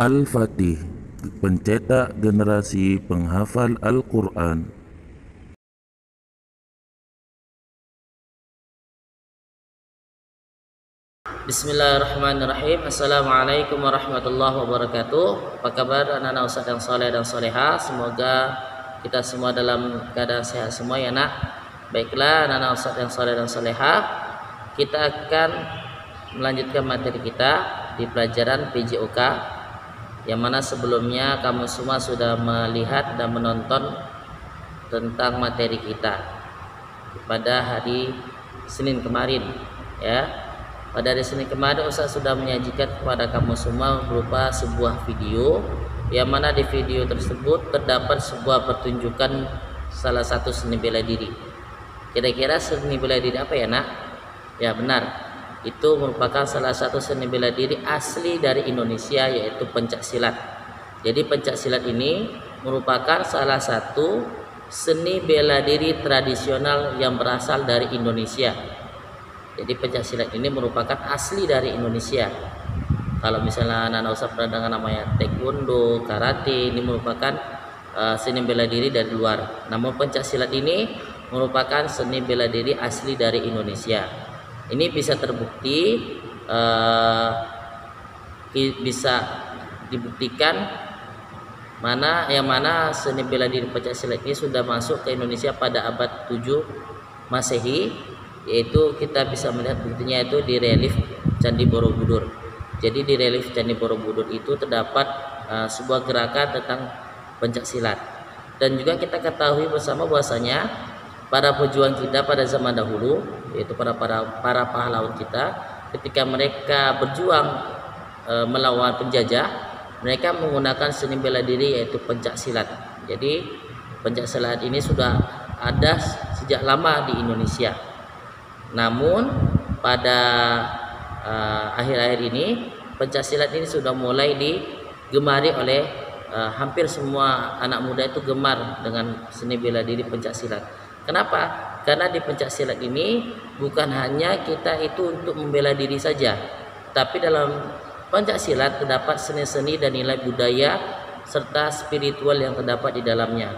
Al-Fatih, pencetak generasi penghafal Al-Quran. Bismillahirrahmanirrahim. Assalamualaikum warahmatullahi wabarakatuh. Apa kabar anak-anak ustaz yang soleh dan soleha? Semoga kita semua dalam keadaan sehat semua ya nak. Baiklah anak-anak ustaz yang soleh dan soleha, kita akan melanjutkan materi kita di pelajaran PJOK, yang mana sebelumnya kamu semua sudah melihat dan menonton tentang materi kita pada hari Senin kemarin ya. Pada hari Senin kemarin Ustaz sudah menyajikan kepada kamu semua berupa sebuah video, yang mana di video tersebut terdapat sebuah pertunjukan salah satu seni bela diri. Kira-kira seni bela diri apa ya nak? Ya benar, itu merupakan salah satu seni bela diri asli dari Indonesia, yaitu pencak silat. Jadi pencak silat ini merupakan salah satu seni bela diri tradisional yang berasal dari Indonesia. Jadi pencak silat ini merupakan asli dari Indonesia. Kalau misalnya anak-anak usah pernah dengar namanya taekwondo, karate, ini merupakan seni bela diri dari luar. Namun pencak silat ini merupakan seni bela diri asli dari Indonesia. Ini bisa terbukti, bisa dibuktikan mana seni bela diri pencak silat ini sudah masuk ke Indonesia pada abad 7 Masehi, yaitu kita bisa melihat buktinya itu di relief Candi Borobudur. Jadi di relief Candi Borobudur itu terdapat sebuah gerakan tentang pencak silat. Dan juga kita ketahui bersama bahwasanya para pejuang kita pada zaman dahulu, yaitu para pahlawan kita, ketika mereka berjuang melawan penjajah, mereka menggunakan seni bela diri yaitu pencak silat. Jadi pencak silat ini sudah ada sejak lama di Indonesia. Namun pada akhir-akhir ini pencak silat ini sudah mulai digemari oleh hampir semua anak muda, itu gemar dengan seni bela diri pencak silat. Kenapa? Karena di pencak silat ini bukan hanya kita itu untuk membela diri saja, tapi dalam pencak silat terdapat seni-seni dan nilai budaya serta spiritual yang terdapat di dalamnya.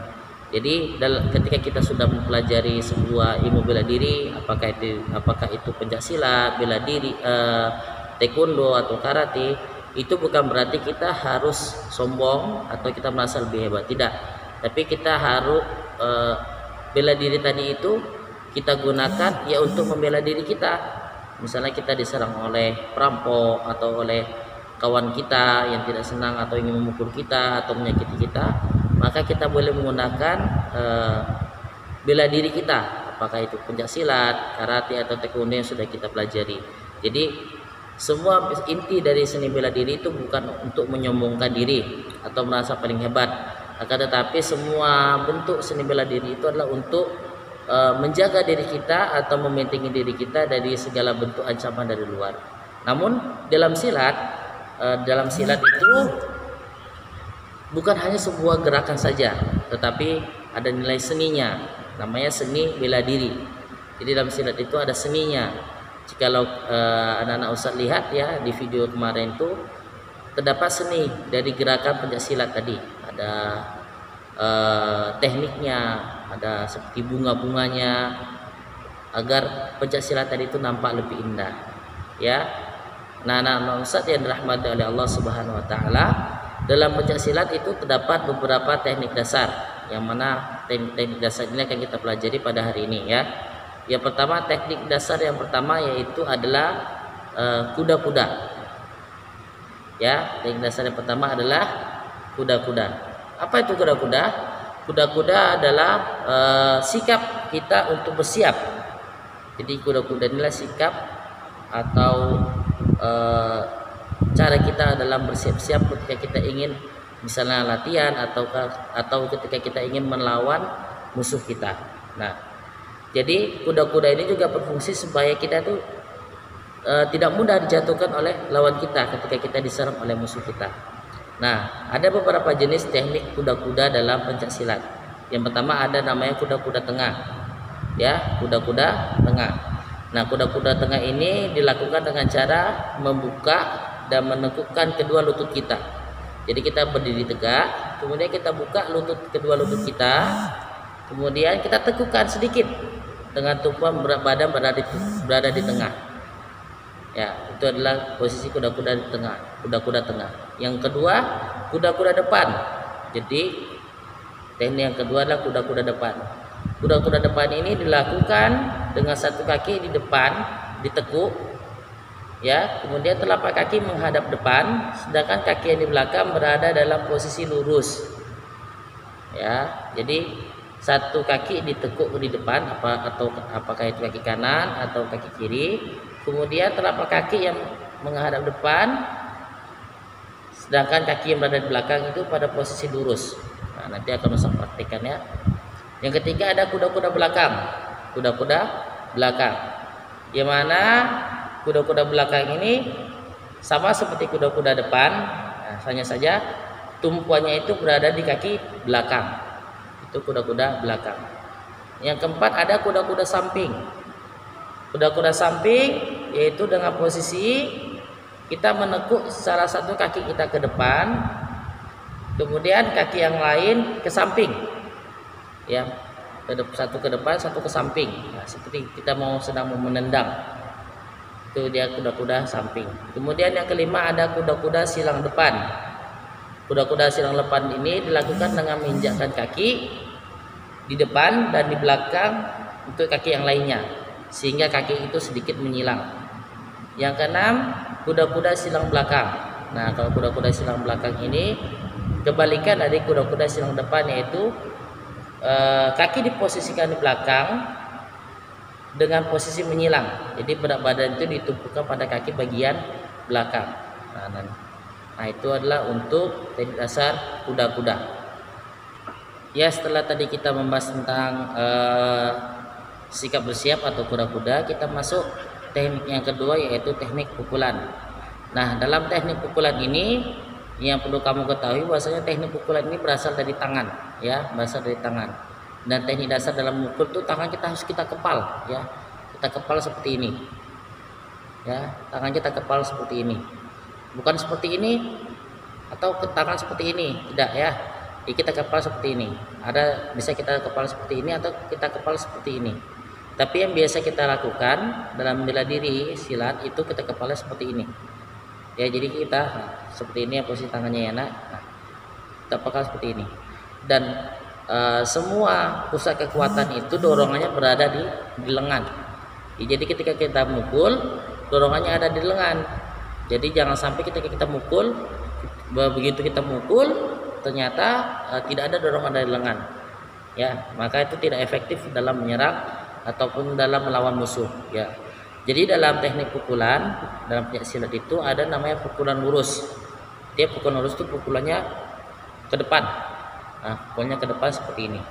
Jadi ketika kita sudah mempelajari sebuah ilmu bela diri, apakah itu pencak silat, bela diri, taekwondo atau karate, itu bukan berarti kita harus sombong atau kita merasa lebih hebat, tidak. Tapi kita harus bela diri tadi itu kita gunakan ya untuk membela diri kita. Misalnya kita diserang oleh perampok atau oleh kawan kita yang tidak senang atau ingin memukul kita atau menyakiti kita, maka kita boleh menggunakan bela diri kita, apakah itu pencak silat, karate atau taekwondo yang sudah kita pelajari. Jadi semua inti dari seni bela diri itu bukan untuk menyombongkan diri atau merasa paling hebat, akan tetapi semua bentuk seni bela diri itu adalah untuk menjaga diri kita atau membentengi diri kita dari segala bentuk ancaman dari luar. Namun dalam silat itu bukan hanya sebuah gerakan saja, tetapi ada nilai seninya, namanya seni bela diri. Jadi dalam silat itu ada seninya. Jikalau anak-anak ustaz lihat ya di video kemarin itu terdapat seni dari gerakan pencak silat tadi. Ada tekniknya, ada seperti bunga-bunganya, agar pencak silat tadi itu nampak lebih indah. Ya. Nah, anak-anak ustaz yang dirahmati oleh Allah Subhanahu wa taala, dalam pencak silat itu terdapat beberapa teknik dasar, yang mana teknik dasar ini akan kita pelajari pada hari ini ya. Yang pertama, teknik dasar yang pertama yaitu adalah kuda-kuda. Ya, teknik dasar yang pertama adalah kuda-kuda. Apa itu kuda-kuda? Kuda-kuda adalah sikap kita untuk bersiap. Jadi kuda-kuda inilah sikap atau cara kita dalam bersiap-siap ketika kita ingin misalnya latihan atau ketika kita ingin melawan musuh kita. Nah, jadi kuda-kuda ini juga berfungsi supaya kita tuh tidak mudah dijatuhkan oleh lawan kita ketika kita diserang oleh musuh kita. Nah, ada beberapa jenis teknik kuda-kuda dalam pencak silat. Yang pertama ada namanya kuda-kuda tengah. Ya, kuda-kuda tengah. Nah, kuda-kuda tengah ini dilakukan dengan cara membuka dan menekukkan kedua lutut kita. Jadi kita berdiri tegak, kemudian kita buka kedua lutut kita, kemudian kita tekukan sedikit dengan tumpuan badan berada di tengah. Ya, itu adalah posisi kuda-kuda di tengah, kuda-kuda tengah. Yang kedua, kuda-kuda depan. Jadi teknik yang kedua adalah kuda-kuda depan. Kuda-kuda depan ini dilakukan dengan satu kaki di depan ditekuk, ya, kemudian telapak kaki menghadap depan, sedangkan kaki yang di belakang berada dalam posisi lurus. Ya, jadi satu kaki ditekuk di depan apakah itu kaki kanan atau kaki kiri, kemudian telapak kaki yang menghadap depan, sedangkan kaki yang berada di belakang itu pada posisi lurus. Nah, nanti akan Ustaz praktikkan ya. Yang ketiga ada kuda-kuda belakang. Kuda-kuda belakang. Yang mana kuda-kuda belakang ini sama seperti kuda-kuda depan, nah, hanya saja tumpuannya itu berada di kaki belakang. Itu kuda-kuda belakang. Yang keempat ada kuda-kuda samping. Kuda-kuda samping yaitu dengan posisi kita menekuk salah satu kaki kita ke depan, kemudian kaki yang lain ke samping. Ya, satu ke depan, satu ke samping. Nah, seperti kita sedang menendang. Itu dia kuda-kuda samping. Kemudian yang kelima ada kuda-kuda silang depan. Kuda-kuda silang depan ini dilakukan dengan menginjakkan kaki di depan dan di belakang untuk kaki yang lainnya, sehingga kaki itu sedikit menyilang. Yang keenam, kuda-kuda silang belakang. Nah, kalau kuda-kuda silang belakang ini kebalikan dari kuda-kuda silang depan, yaitu kaki diposisikan di belakang dengan posisi menyilang. Jadi berat badan itu ditumpukan pada kaki bagian belakang. Nah, itu adalah untuk teknik dasar kuda-kuda. Ya, setelah tadi kita membahas tentang sikap bersiap atau kuda-kuda, kita masuk teknik yang kedua, yaitu teknik pukulan. Nah, dalam teknik pukulan ini yang perlu kamu ketahui bahwasanya teknik pukulan ini berasal dari tangan, ya, berasal dari tangan. Dan teknik dasar dalam memukul itu tangan kita harus kita kepal, ya. Kita kepal seperti ini. Ya, tangan kita kepal seperti ini. Bukan seperti ini atau tangan seperti ini, tidak ya. Jadi kita kepal seperti ini. Bisa kita kepal seperti ini atau kita kepal seperti ini. Tapi yang biasa kita lakukan dalam bela diri silat itu kita kepalnya seperti ini. Ya, jadi kita seperti ini posisi tangannya ya nak. Kita pakai seperti ini. Dan semua pusat kekuatan itu dorongannya berada di lengan. Ya, jadi ketika kita mukul, dorongannya ada di lengan. Jadi jangan sampai ketika kita mukul, begitu kita mukul ternyata tidak ada dorongan dari lengan. Ya, maka itu tidak efektif dalam menyerang ataupun dalam melawan musuh. Ya. Jadi dalam teknik pukulan, dalam pencak silat itu ada namanya pukulan lurus. Dia pukulan lurus itu pukulannya ke depan. Nah, pukulannya ke depan seperti ini.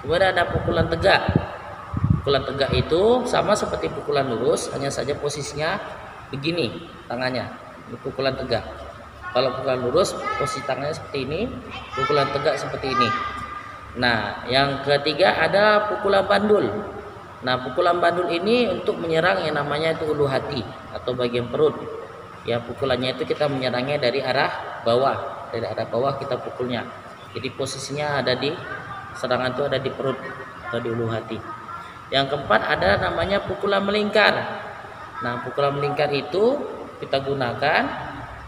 Kemudian ada pukulan tegak. Pukulan tegak itu sama seperti pukulan lurus, hanya saja posisinya begini tangannya. Ini pukulan tegak. Kalau pukulan lurus, posisi tangannya seperti ini. Pukulan tegak seperti ini. Nah, yang ketiga ada pukulan bandul. Nah, pukulan bandul ini untuk menyerang yang namanya itu ulu hati atau bagian perut. Ya, pukulannya itu kita menyerangnya dari arah bawah. Dari arah bawah kita pukulnya. Jadi posisinya serangan itu ada di perut atau di ulu hati. Yang keempat ada namanya pukulan melingkar. Nah, pukulan melingkar itu kita gunakan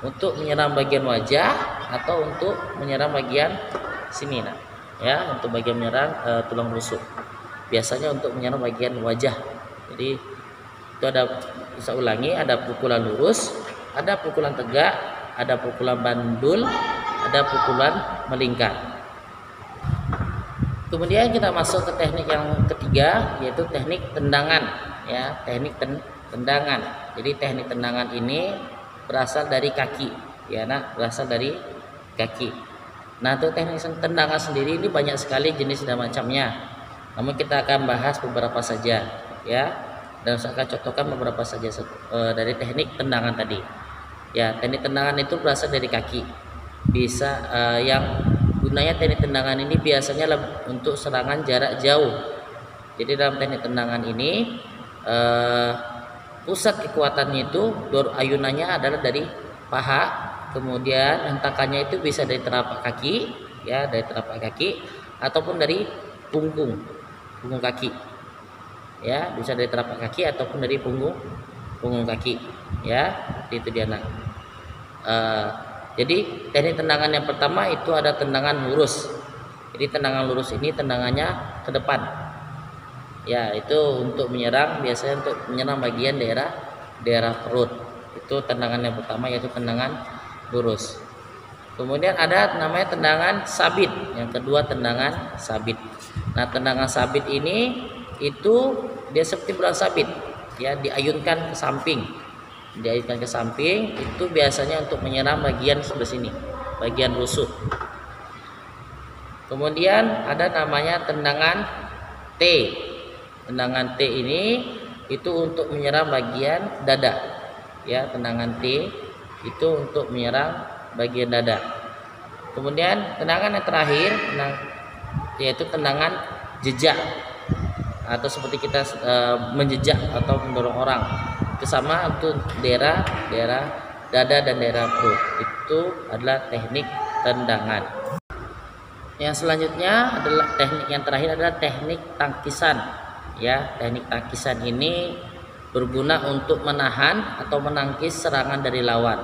untuk menyerang bagian wajah atau untuk menyerang bagian sini, nah. Ya, untuk bagian menyerang tulang rusuk. Biasanya untuk menyerang bagian wajah. Jadi itu bisa ulangi, ada pukulan lurus, ada pukulan tegak, ada pukulan bandul, ada pukulan melingkar. Kemudian kita masuk ke teknik yang ketiga, yaitu teknik tendangan. Ya, teknik tendangan. Jadi teknik tendangan ini berasal dari kaki, ya nak, berasal dari kaki. Nah, untuk teknik tendangan sendiri ini banyak sekali jenis dan macamnya. Namun kita akan bahas beberapa saja, ya, dan saya akan contohkan beberapa saja dari teknik tendangan tadi. Ya, teknik tendangan itu berasal dari kaki. Bisa yang gunanya teknik tendangan ini biasanya untuk serangan jarak jauh. Jadi dalam teknik tendangan ini pusat kekuatannya itu ayunannya adalah dari paha kemudian hentakannya itu bisa dari telapak kaki, ya, dari telapak kaki ataupun dari punggung kaki, ya, bisa dari telapak kaki ataupun dari punggung kaki, ya, itu dia nak. Jadi teknik tendangan yang pertama itu ada tendangan lurus. Jadi tendangan lurus ini tendangannya ke depan, ya, itu untuk menyerang, biasanya untuk menyerang bagian daerah perut. Itu tendangan yang pertama, yaitu tendangan lurus. Kemudian ada namanya tendangan sabit. Yang kedua tendangan sabit. Nah, tendangan sabit ini itu dia seperti bola sabit, ya, diayunkan ke samping. Diayunkan ke samping itu biasanya untuk menyerang bagian sebelah sini, bagian rusuk. Kemudian ada namanya tendangan T. Tendangan T ini itu untuk menyerang bagian dada, ya, tendangan T itu untuk menyerang bagian dada. Kemudian tendangan yang terakhir yaitu tendangan jejak, atau seperti kita menjejak atau mendorong orang. Itu sama untuk daerah dada dan daerah perut. Itu adalah teknik tendangan. Yang selanjutnya adalah teknik yang terakhir adalah teknik tangkisan, ya. Teknik tangkisan ini berguna untuk menahan atau menangkis serangan dari lawan.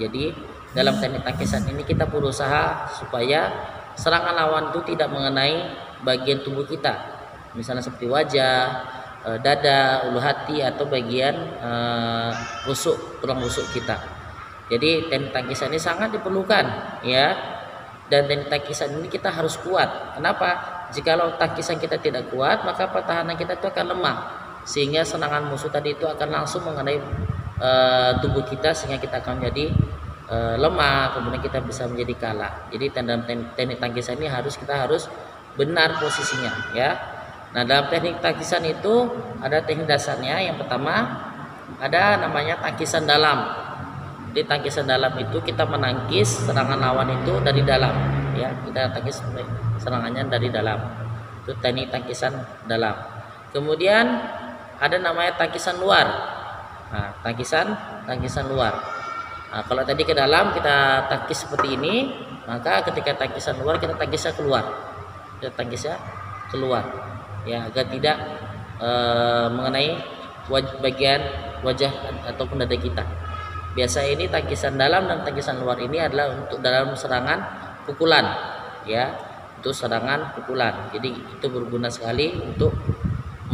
Jadi dalam teknik tangkisan ini kita berusaha supaya serangan lawan itu tidak mengenai bagian tubuh kita, misalnya seperti wajah, dada, ulu hati, atau bagian tulang rusuk kita. Jadi teknik tangkisan ini sangat diperlukan, ya. Dan teknik tangkisan ini kita harus kuat. Kenapa? Jikalau tangkisan kita tidak kuat, maka pertahanan kita itu akan lemah, sehingga serangan musuh tadi itu akan langsung mengenai tubuh kita, sehingga kita akan menjadi lemah, kemudian kita bisa menjadi kalah. Jadi dalam teknik tangkisan ini kita harus benar posisinya, ya. Nah, dalam teknik tangkisan itu ada teknik dasarnya. Yang pertama ada namanya tangkisan dalam. Di tangkisan dalam itu kita menangkis serangan lawan itu dari dalam, ya, kita tangkis serangannya dari dalam. Itu teknik tangkisan dalam. Kemudian ada namanya tangkisan luar. Nah, tangkisan luar. Nah, kalau tadi ke dalam kita tangkis seperti ini, maka ketika tangkisan luar kita tangkisnya keluar. Kita tangkisnya keluar, ya, agar tidak mengenai bagian wajah ataupun dada kita. Biasa ini tangkisan dalam dan tangkisan luar ini adalah untuk dalam serangan pukulan, ya, untuk serangan pukulan. Jadi itu berguna sekali untuk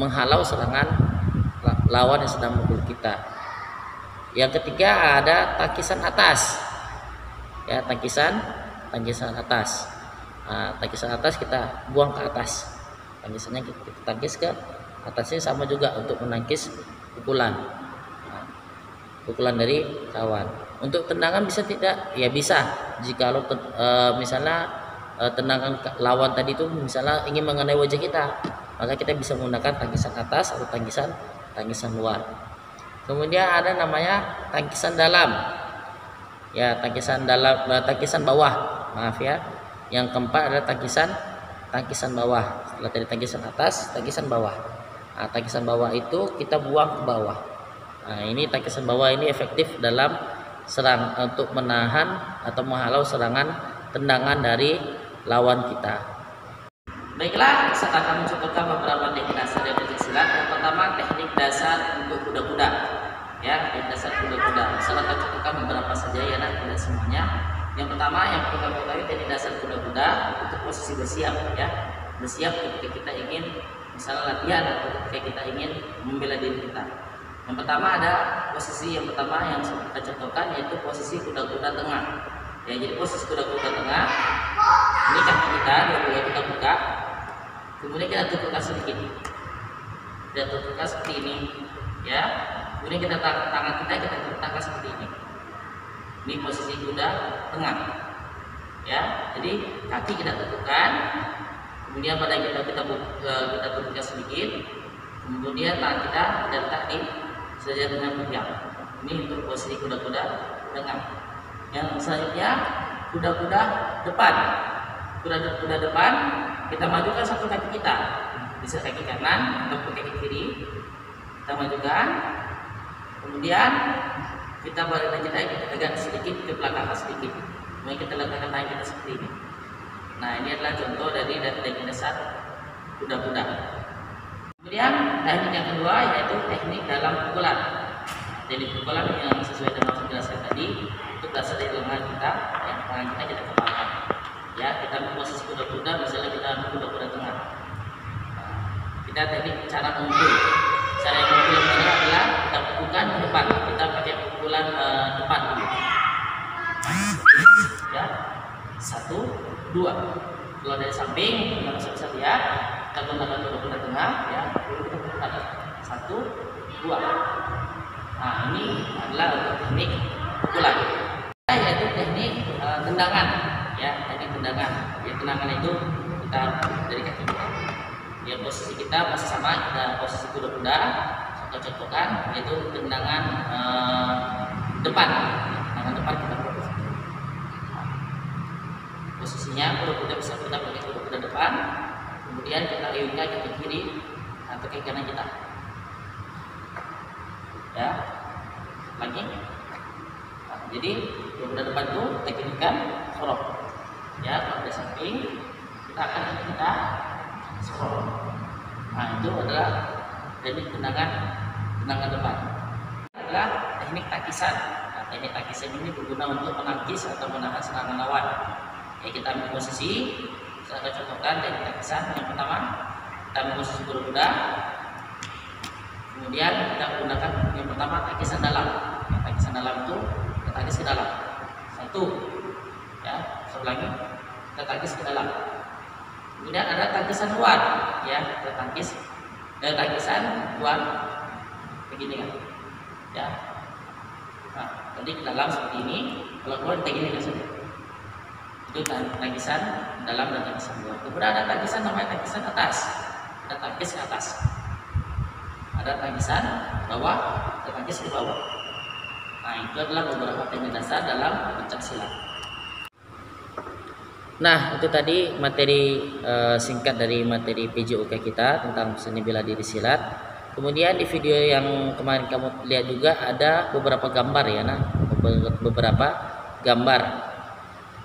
menghalau serangan lawan yang sedang memukul kita. Yang ketiga ada tangkisan atas, ya, tangkisan atas. Nah, tangkisan atas kita buang ke atas, tangkisannya kita tangkis ke atasnya, sama juga untuk menangkis pukulan, pukulan dari kawan. Untuk tendangan bisa tidak? Ya bisa. Jika misalnya tendangan lawan tadi itu misalnya ingin mengenai wajah kita, maka kita bisa menggunakan tangkisan atas atau tangkisan luar. Kemudian ada namanya tangkisan dalam, ya, tangkisan bawah, maaf ya. Yang keempat adalah tangkisan bawah. Setelah tadi tangkisan atas, tangkisan bawah. Nah, tangkisan bawah itu kita buang ke bawah. Nah, ini tangkisan bawah ini efektif dalam untuk menahan atau menghalau serangan tendangan dari lawan kita. Baiklah, sekarang kami contohkan beberapa teknik dasar dari pencaksilat. Yang pertama teknik dasar untuk kuda-kuda, ya, teknik dasar kuda-kuda. Saya akan contohkan beberapa saja, ya, tidak semuanya. Yang pertama yang perlu kami ketahui teknik dasar kuda-kuda itu posisi bersiap, ya, bersiap ketika kita ingin misalnya latihan atau ketika kita ingin membela diri kita. Yang pertama ada posisi yang pertama yang kita contohkan, yaitu posisi kuda-kuda tengah. Ya, jadi posisi kuda-kuda tengah, ini kaki kita dua-dua kita buka, kemudian kita tukukkan sedikit, kita tukukkan seperti ini, ya. Kemudian kita tangan kita letakkan seperti ini. Ini posisi kuda tengah, ya. Jadi kaki kita tukukkan, kemudian pada kita tukukkan sedikit, kemudian tangan kita letak di sejajar dengan pinggang. Ini untuk posisi kuda-kuda tengah. Yang selanjutnya kuda-kuda depan. Kuda depan kita majukan satu kaki kita, bisa kaki kanan atau kaki kiri, kita majukan. Kemudian kita balik lagi naik, kita tegak sedikit ke belakang sedikit, kemudian kita letakkan tangan kita seperti ini. Nah, ini adalah contoh dari teknik dasar kuda-kuda. Kemudian teknik yang kedua yaitu teknik dalam pukulan. Jadi pukulan yang sesuai dengan yang jelaskan tadi, itu berasal dari lengan kita, yang tangan kita kepalkan. Ya, kita posisi kuda-kuda, misalnya kita ambil kuda-kuda tengah. Kita teknik cara memukul. Cara yang memukul ini adalah kita pukulkan ke depan. Kita pakai pukulan depan dulu. Ya, 1, 2. Kalau dari samping, kita bisa lihat, kita gunakan kuda-kuda tengah. Ya, kita pukulkan 1, 2. Nah, ini adalah untuk teknik pukulan. Yaitu teknik tendangan. Ya, teknik tendangan. Ya, tendangan itu kita dari kaki kita. Ya, posisi kita masih sama, kita posisi kuda-kuda. Kita contohkan yaitu tendangan depan. Tendangan depan kita fokus. Posisinya kuda-kuda bisa kita pakai kuda-kuda depan. Kemudian kita ayunkan ke kiri atau ke kanan kita. Ya, lagi. Nah, jadi kuda depan itu teknikan sorok. Ya, kalau dari samping kita akan sorok. Nah, itu adalah teknik tendangan depan. Adalah teknik takisan. Nah, teknik takisan ini berguna untuk menangkis atau menahan serangan lawan. Ya, kita ambil posisi. Saya akan contohkan teknik takisan. Yang pertama, kita ambil posisi kuda-kuda. Kemudian kita gunakan yang pertama takisan dalam. Ya, takisan dalam itu kita takis ke dalam. 1. Ya, lagi kita takis ke dalam. Kemudian ada takisan luar, ya, kita takis dan takisan luar begini kan, ya. Nah, tadi ke dalam seperti ini, kalau keluar begini kan saja. Itu takisan dalam dan takisan luar. Kemudian ada takisan namanya takisan atas, kita takis ke atas. Ada takisan bawah, kita takis ke bawah. Nah, itu adalah beberapa teknik dasar dalam pencak silat. Nah, itu tadi materi singkat dari materi PJOK kita tentang seni bela diri silat. Kemudian di video yang kemarin kamu lihat juga ada beberapa gambar ya, nah, beberapa gambar.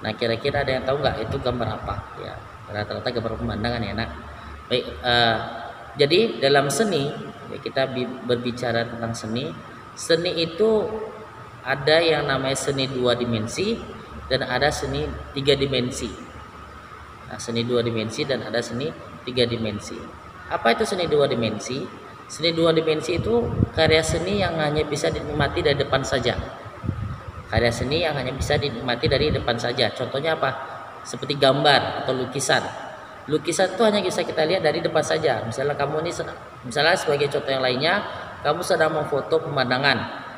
Nah, kira-kira ada yang tahu nggak itu gambar apa? Ya, rata-rata gambar pemandangan ya, nak. Baik, jadi dalam seni ya, kita berbicara tentang seni. Seni itu ada yang namanya seni 2 dimensi. Dan ada seni 3 dimensi. Nah, seni 2 dimensi dan ada seni 3 dimensi. Apa itu seni 2 dimensi? Seni 2 dimensi itu karya seni yang hanya bisa dinikmati dari depan saja. Karya seni yang hanya bisa dinikmati dari depan saja. Contohnya apa? Seperti gambar atau lukisan. Lukisan itu hanya bisa kita lihat dari depan saja. Misalnya kamu ini, misalnya sebagai contoh yang lainnya, kamu sedang memfoto pemandangan.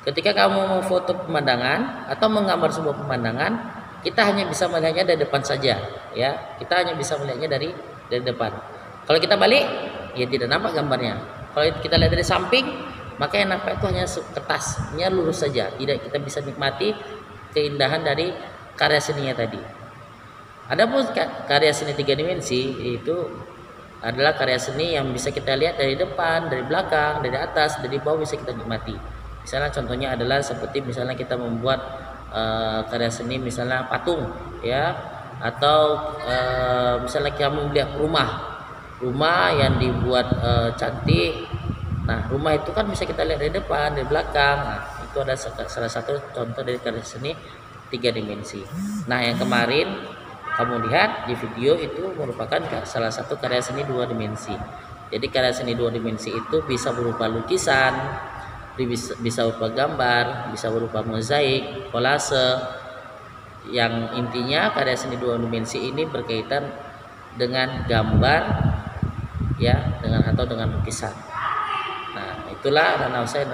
Ketika kamu memfoto pemandangan atau menggambar sebuah pemandangan, kita hanya bisa melihatnya dari depan saja, ya. Kita hanya bisa melihatnya dari depan. Kalau kita balik, ya tidak nampak gambarnya. Kalau kita lihat dari samping, maka yang nampak itu hanya kertasnya lurus saja. Tidak kita bisa nikmati keindahan dari karya seninya tadi. Adapun karya seni 3 dimensi itu adalah karya seni yang bisa kita lihat dari depan, dari belakang, dari atas, dari bawah bisa kita nikmati. Misalnya contohnya adalah seperti misalnya kita membuat karya seni misalnya patung, ya, atau misalnya kamu melihat rumah yang dibuat cantik. Nah, rumah itu kan bisa kita lihat dari depan, dari belakang. Nah, itu ada salah satu contoh dari karya seni 3 dimensi. Nah, yang kemarin kamu lihat di video itu merupakan salah satu karya seni 2 dimensi. Jadi karya seni 2 dimensi itu bisa berupa lukisan, bisa berupa gambar, bisa berupa mozaik, kolase. Yang intinya karya seni 2 dimensi ini berkaitan dengan gambar, ya, dengan lukisan. Nah, itulah dan saya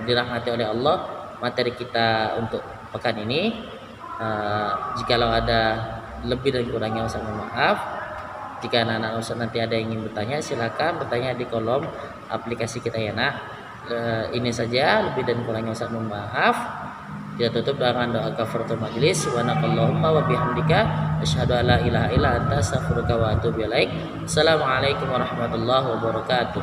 dirahmati oleh Allah materi kita untuk pekan ini. Jikalau ada lebih dan kurangnya saya mohon maaf. Jika anak-anak Ustaz nanti ada yang ingin bertanya, silakan bertanya di kolom aplikasi kita ya, nak. Ini saja, lebih dan kurangnya saya mohon maaf. Kita tutup dengan doa kafaratul majlis. Subhanakallahumma wa bihamdika asyhadu an la ilaha illa anta astaghfiruka wa atubu ilaik. Assalamualaikum warahmatullahi wabarakatuh.